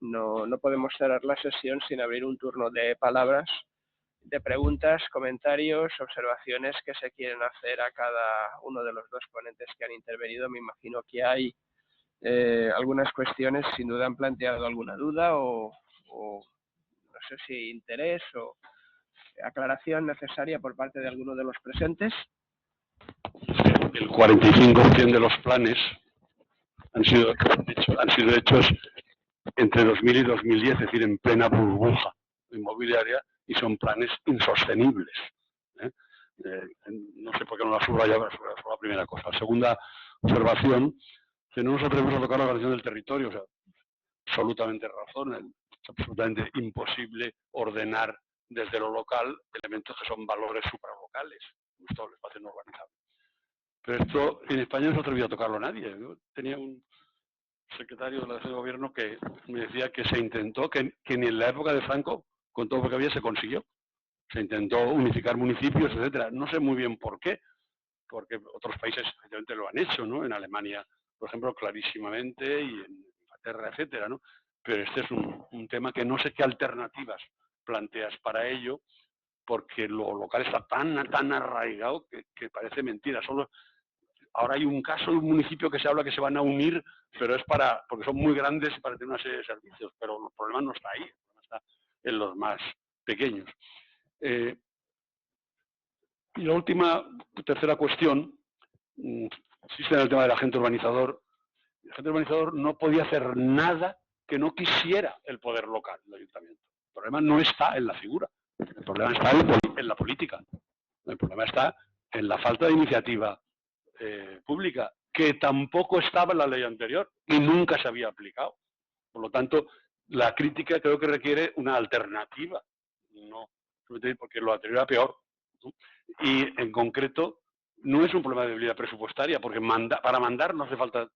no podemos cerrar la sesión sin abrir un turno de palabras, de preguntas, comentarios, observaciones que se quieren hacer a cada uno de los dos ponentes que han intervenido. Me imagino que hay algunas cuestiones, sin duda han planteado alguna duda o no sé si interés o aclaración necesaria por parte de alguno de los presentes. El 45% de los planes han sido hechos entre 2000 y 2010, es decir, en plena burbuja inmobiliaria, y son planes insostenibles. No sé por qué no la subrayaba, es la primera cosa. La segunda observación, que no nos atrevemos a tocar la organización del territorio, o sea, absolutamente razón, es absolutamente imposible ordenar desde lo local elementos que son valores supralocales, justo el espacio no urbanizable. Pero esto en España no se ha atrevido a tocarlo nadie. Yo tenía un secretario de la de gobierno que me decía que se intentó, que ni en la época de Franco, con todo lo que había, se consiguió. Se intentó unificar municipios, etcétera. No sé muy bien por qué, porque otros países efectivamente lo han hecho, ¿no? En Alemania, por ejemplo, clarísimamente, y en Inglaterra, etcétera, ¿no? Pero este es un tema que no sé qué alternativas planteas para ello, porque lo local está tan arraigado que parece mentira. Ahora hay un caso de un municipio que se habla que se van a unir, pero es porque son muy grandes y para tener una serie de servicios, pero el problema no está ahí, el problema está en los más pequeños. Y la tercera cuestión, existe en el tema del agente urbanizador. El agente urbanizador no podía hacer nada que no quisiera el poder local, el ayuntamiento. El problema no está en la figura, el problema está en la política. El problema está en la falta de iniciativa pública, que tampoco estaba en la ley anterior y nunca se había aplicado. Por lo tanto, la crítica creo que requiere una alternativa, no porque lo anterior era peor, ¿no? Y en concreto, no es un problema de debilidad presupuestaria, porque para mandar no hace falta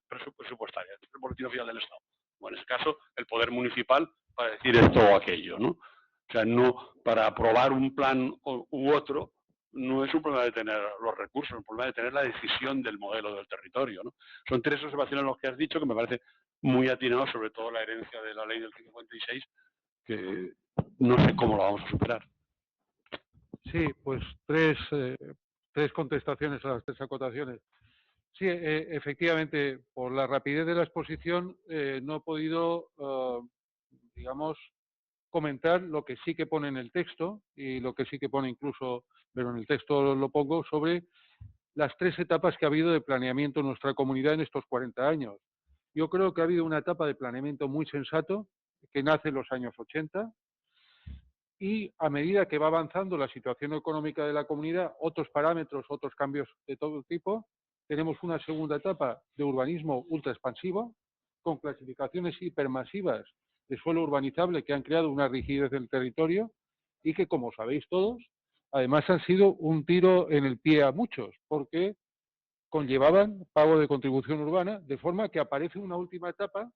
presupuestaria, es el boletín oficial del Estado. O en ese caso, el poder municipal para decir esto o aquello, ¿no? O sea, no para aprobar un plan u otro, no es un problema de tener los recursos, es un problema de tener la decisión del modelo del territorio, ¿no? Son tres observaciones los que has dicho que me parece muy atinado, sobre todo la herencia de la ley del 56, que no sé cómo lo vamos a superar. Sí, pues tres contestaciones a las tres acotaciones. Sí, efectivamente, por la rapidez de la exposición no he podido, digamos, comentar lo que sí que pone en el texto y lo que sí que pone incluso, pero en el texto lo pongo, sobre las tres etapas que ha habido de planeamiento en nuestra comunidad en estos 40 años. Yo creo que ha habido una etapa de planeamiento muy sensato, que nace en los años 80, y a medida que va avanzando la situación económica de la comunidad, otros parámetros, otros cambios de todo tipo, tenemos una segunda etapa de urbanismo ultra expansivo, con clasificaciones hipermasivas de suelo urbanizable que han creado una rigidez del territorio y que, como sabéis todos, además han sido un tiro en el pie a muchos, porque conllevaban pago de contribución urbana, de forma que aparece una última etapa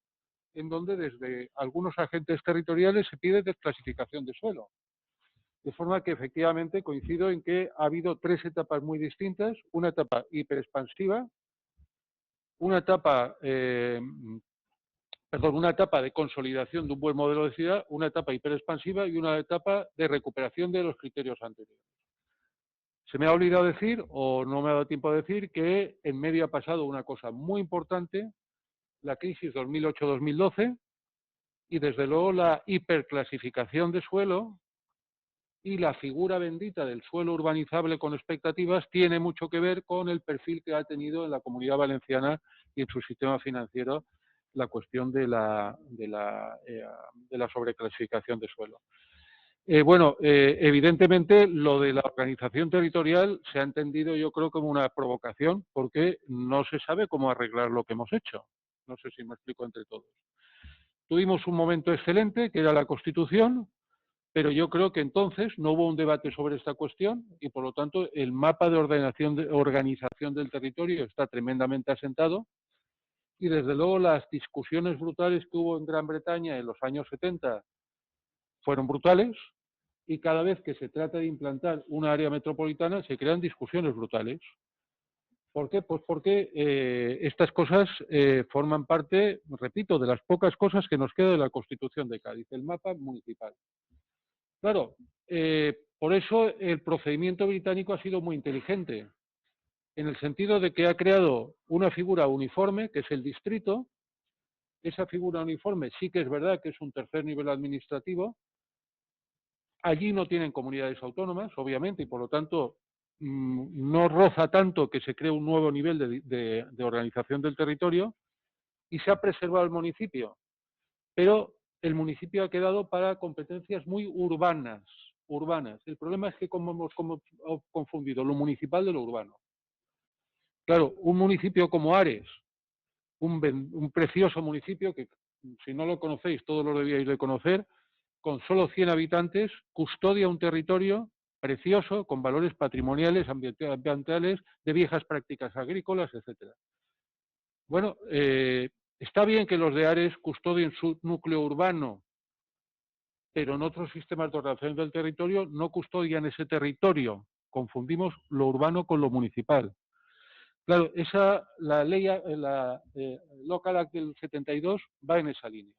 en donde desde algunos agentes territoriales se pide desclasificación de suelo. De forma que efectivamente coincido en que ha habido tres etapas muy distintas, una etapa hiperexpansiva, una etapa de consolidación de un buen modelo de ciudad, una etapa hiperexpansiva y una etapa de recuperación de los criterios anteriores. Se me ha olvidado decir, o no me ha dado tiempo a decir, que en medio ha pasado una cosa muy importante, la crisis 2008-2012, y desde luego la hiperclasificación de suelo y la figura bendita del suelo urbanizable con expectativas tiene mucho que ver con el perfil que ha tenido en la Comunidad Valenciana y en su sistema financiero la cuestión de la sobreclasificación de suelo. Evidentemente lo de la organización territorial se ha entendido, yo creo, como una provocación, porque no se sabe cómo arreglar lo que hemos hecho. No sé si me explico entre todos. Tuvimos un momento excelente, que era la Constitución, pero yo creo que entonces no hubo un debate sobre esta cuestión y, por lo tanto, el mapa de organización del territorio está tremendamente asentado y, desde luego, las discusiones brutales que hubo en Gran Bretaña en los años 70 fueron brutales y cada vez que se trata de implantar una área metropolitana se crean discusiones brutales. ¿Por qué? Pues porque estas cosas forman parte, repito, de las pocas cosas que nos queda de la Constitución de Cádiz, el mapa municipal. Claro, por eso el procedimiento británico ha sido muy inteligente, en el sentido de que ha creado una figura uniforme, que es el distrito. Esa figura uniforme sí que es verdad que es un tercer nivel administrativo. Allí no tienen comunidades autónomas, obviamente, y por lo tanto no roza tanto que se cree un nuevo nivel de organización del territorio, y se ha preservado el municipio, pero el municipio ha quedado para competencias muy urbanas. El problema es que hemos confundido lo municipal de lo urbano. Claro, un municipio como Ares, un precioso municipio que, si no lo conocéis, todos lo debíais de conocer, con solo 100 habitantes, custodia un territorio precioso, con valores patrimoniales, ambientales, de viejas prácticas agrícolas, etcétera. Bueno, está bien que los de Ares custodien su núcleo urbano, pero en otros sistemas de ordenación del territorio no custodian ese territorio. Confundimos lo urbano con lo municipal. Claro, la ley, la Local Act del 72 va en esa línea.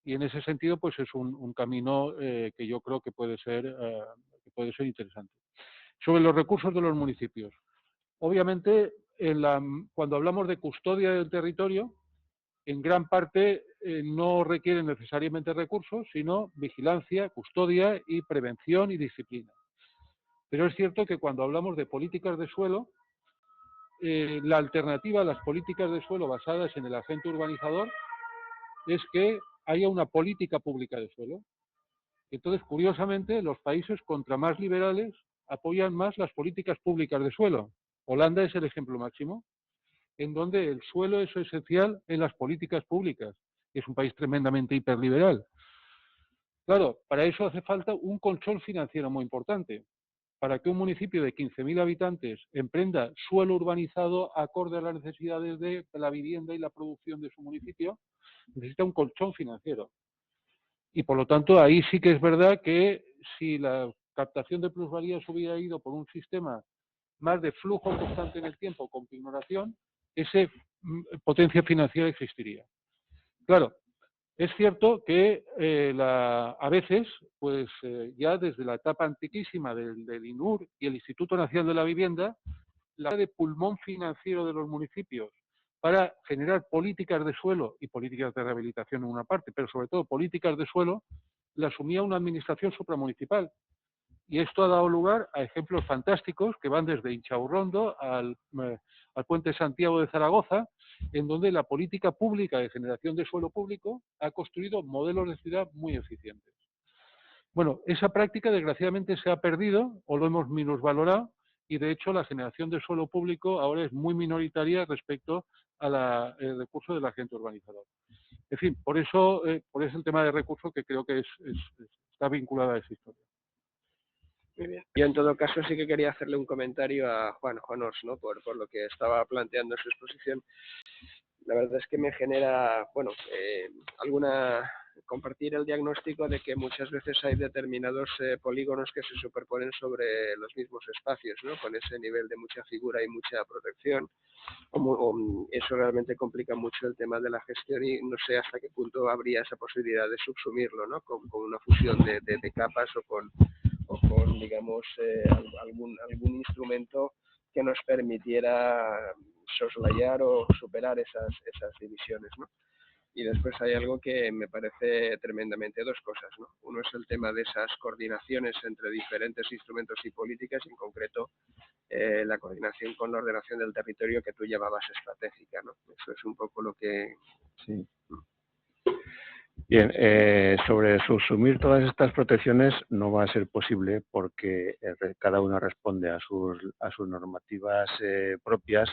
Y en ese sentido, pues es un camino que yo creo que puede ser interesante. Sobre los recursos de los municipios. Obviamente, cuando hablamos de custodia del territorio, en gran parte no requieren necesariamente recursos, sino vigilancia, custodia y prevención y disciplina. Pero es cierto que cuando hablamos de políticas de suelo, la alternativa a las políticas de suelo basadas en el agente urbanizador es que haya una política pública de suelo. Entonces, curiosamente, los países contra más liberales apoyan más las políticas públicas de suelo. Holanda es el ejemplo máximo, en donde el suelo es esencial en las políticas públicas. Es un país tremendamente hiperliberal. Claro, para eso hace falta un colchón financiero muy importante. Para que un municipio de 15.000 habitantes emprenda suelo urbanizado acorde a las necesidades de la vivienda y la producción de su municipio, necesita un colchón financiero. Y por lo tanto, ahí sí que es verdad que si la captación de plusvalías hubiera ido por un sistema más de flujo constante en el tiempo con pignoración, esa potencia financiera existiría. Claro, es cierto que a veces, pues ya desde la etapa antiquísima del INUR y el Instituto Nacional de la Vivienda, la de pulmón financiero de los municipios para generar políticas de suelo y políticas de rehabilitación en una parte, pero sobre todo políticas de suelo, la asumía una administración supramunicipal. Y esto ha dado lugar a ejemplos fantásticos que van desde Inchaurrondo al Puente Santiago de Zaragoza, en donde la política pública de generación de suelo público ha construido modelos de ciudad muy eficientes. Bueno, esa práctica desgraciadamente se ha perdido o lo hemos minusvalorado, y de hecho la generación de suelo público ahora es muy minoritaria respecto al recurso del agente urbanizador. En fin, por eso el tema de recursos que creo que está vinculado a esa historia. Muy bien. Yo en todo caso sí que quería hacerle un comentario a Juan Ors, ¿no? Por lo que estaba planteando en su exposición. La verdad es que me genera, bueno, compartir el diagnóstico de que muchas veces hay determinados polígonos que se superponen sobre los mismos espacios, ¿no? Con ese nivel de mucha figura y mucha protección. Eso realmente complica mucho el tema de la gestión y no sé hasta qué punto habría esa posibilidad de subsumirlo, ¿no? Con una fusión de capas o con digamos, algún instrumento que nos permitiera soslayar o superar esas divisiones, ¿no? Y después hay algo que me parece tremendamente, dos cosas, ¿no? Uno es el tema de esas coordinaciones entre diferentes instrumentos y políticas, en concreto la coordinación con la ordenación del territorio que tú llamabas estratégica, ¿no? Eso es un poco lo que... Sí. Bien, sobre subsumir todas estas protecciones no va a ser posible porque cada una responde a sus normativas propias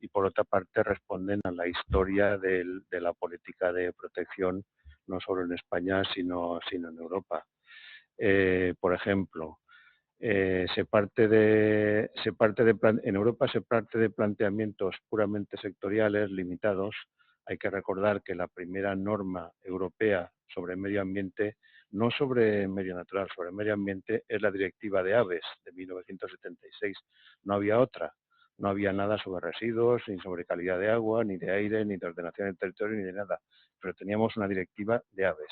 y por otra parte responden a la historia de la política de protección no solo en España sino en Europa. Por ejemplo, en Europa se parte de planteamientos puramente sectoriales, limitados. Hay que recordar que la primera norma europea sobre medio ambiente, no sobre medio natural, sobre medio ambiente, es la Directiva de Aves de 1976. No había otra. No había nada sobre residuos, ni sobre calidad de agua, ni de aire, ni de ordenación del territorio, ni de nada. Pero teníamos una directiva de aves.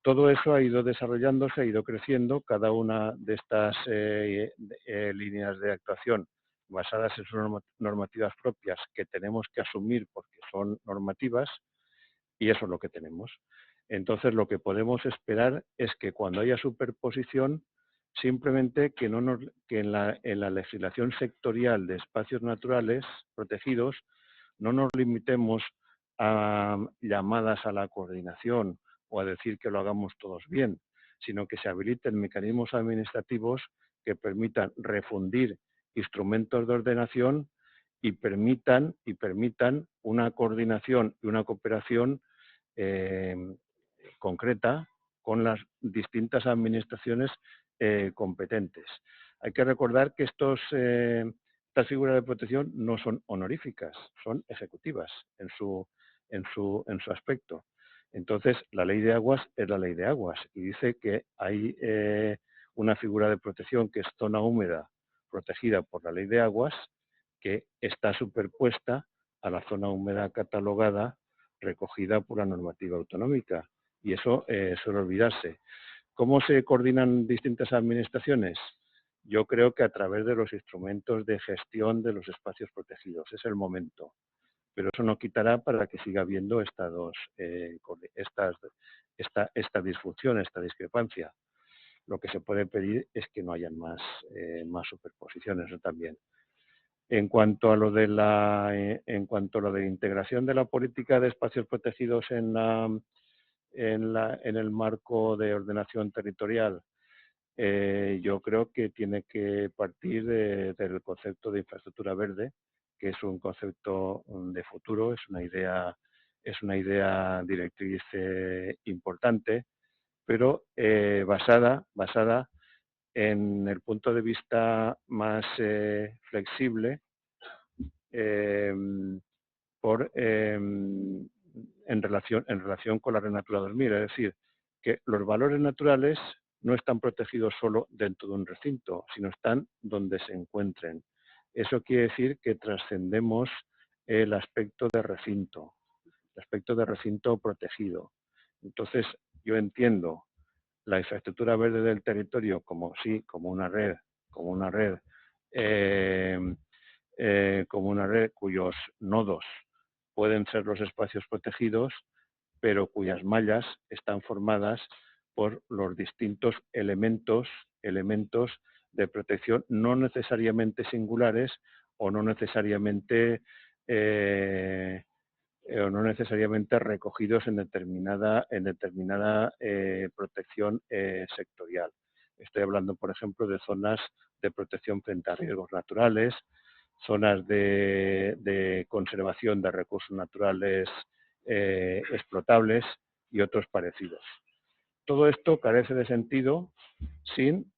Todo eso ha ido desarrollándose, ha ido creciendo. Cada una de estas líneas de actuación basadas en sus normativas propias que tenemos que asumir porque son normativas, y eso es lo que tenemos. Entonces, lo que podemos esperar es que cuando haya superposición, simplemente que en la legislación sectorial de espacios naturales protegidos no nos limitemos a llamadas a la coordinación o a decir que lo hagamos todos bien, sino que se habiliten mecanismos administrativos que permitan refundir instrumentos de ordenación y permitan una coordinación y una cooperación eh, concreta con las distintas administraciones competentes. Hay que recordar que estas figuras de protección no son honoríficas, son ejecutivas en su aspecto. Entonces, la ley de aguas es la ley de aguas y dice que hay una figura de protección que es zona húmeda protegida por la ley de aguas, que está superpuesta a la zona húmeda catalogada recogida por la normativa autonómica. Y eso suele olvidarse. ¿Cómo se coordinan distintas administraciones? Yo creo que a través de los instrumentos de gestión de los espacios protegidos. Es el momento. Pero eso no quitará para que siga habiendo esta disfunción, esta discrepancia. Lo que se puede pedir es que no hayan más superposiciones, ¿no? También. En cuanto a lo de la integración de la política de espacios protegidos en el marco de ordenación territorial, yo creo que tiene que partir del concepto de infraestructura verde, que es un concepto de futuro, es una idea directriz importante, pero basada en el punto de vista más flexible en relación con la Red Natura 2000, es decir, que los valores naturales no están protegidos solo dentro de un recinto, sino están donde se encuentren. Eso quiere decir que trascendemos el aspecto de recinto protegido. Entonces, yo entiendo la infraestructura verde del territorio como una red cuyos nodos pueden ser los espacios protegidos, pero cuyas mallas están formadas por los distintos elementos de protección, no necesariamente singulares o no necesariamente recogidos en determinada protección sectorial. Estoy hablando, por ejemplo, de zonas de protección frente a riesgos naturales, zonas de conservación de recursos naturales explotables y otros parecidos. Todo esto carece de sentido sin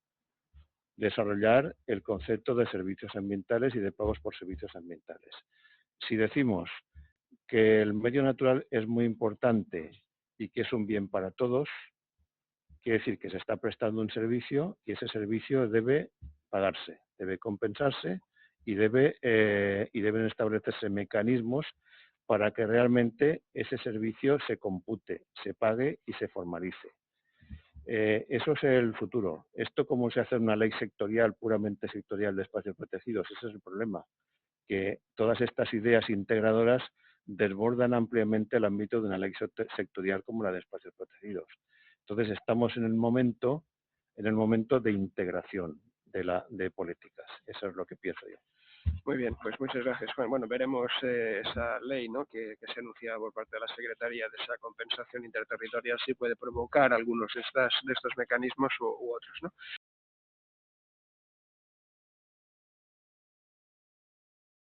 desarrollar el concepto de servicios ambientales y de pagos por servicios ambientales. Si decimos que el medio natural es muy importante y que es un bien para todos, quiere decir que se está prestando un servicio y ese servicio debe pagarse, debe compensarse y deben establecerse mecanismos para que realmente ese servicio se compute, se pague y se formalice. Eso es el futuro. Esto, como se hace una ley sectorial, puramente sectorial de espacios protegidos, ese es el problema, que todas estas ideas integradoras desbordan ampliamente el ámbito de una ley sectorial como la de espacios protegidos. Entonces estamos en el momento de integración de políticas. Eso es lo que pienso yo. Muy bien, pues muchas gracias, Juan. Bueno, veremos esa ley, ¿no?, que se anuncia por parte de la Secretaría de esa compensación interterritorial, si puede provocar algunos de estos mecanismos u otros, ¿no?